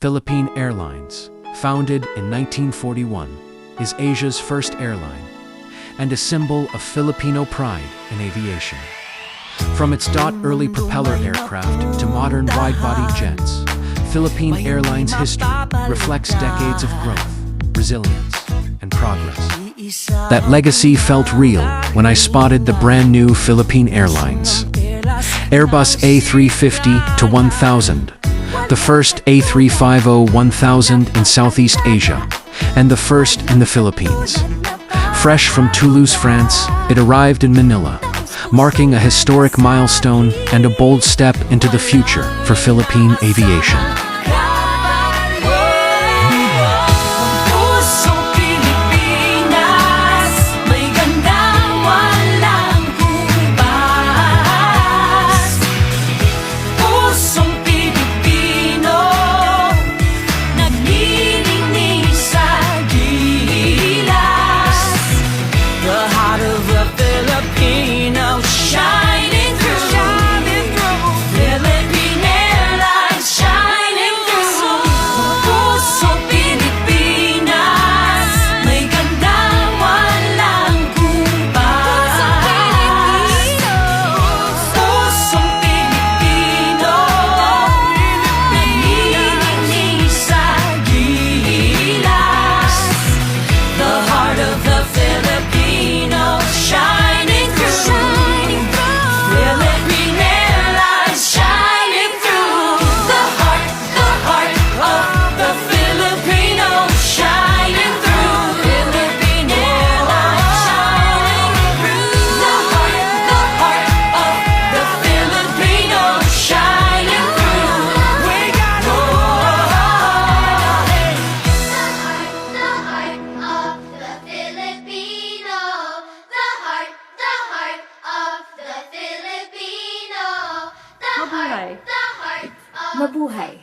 Philippine Airlines, founded in 1941, is Asia's first airline and a symbol of Filipino pride in aviation. From its early propeller aircraft to modern wide-body jets, Philippine Airlines history reflects decades of growth, resilience, and progress. That legacy felt real when I spotted the brand-new Philippine Airlines Airbus A350-1000, the first A350-1000 in Southeast Asia, and the first in the Philippines. Fresh from Toulouse, France, it arrived in Manila, marking a historic milestone and a bold step into the future for Philippine aviation. Mabuhay. Mabuhay.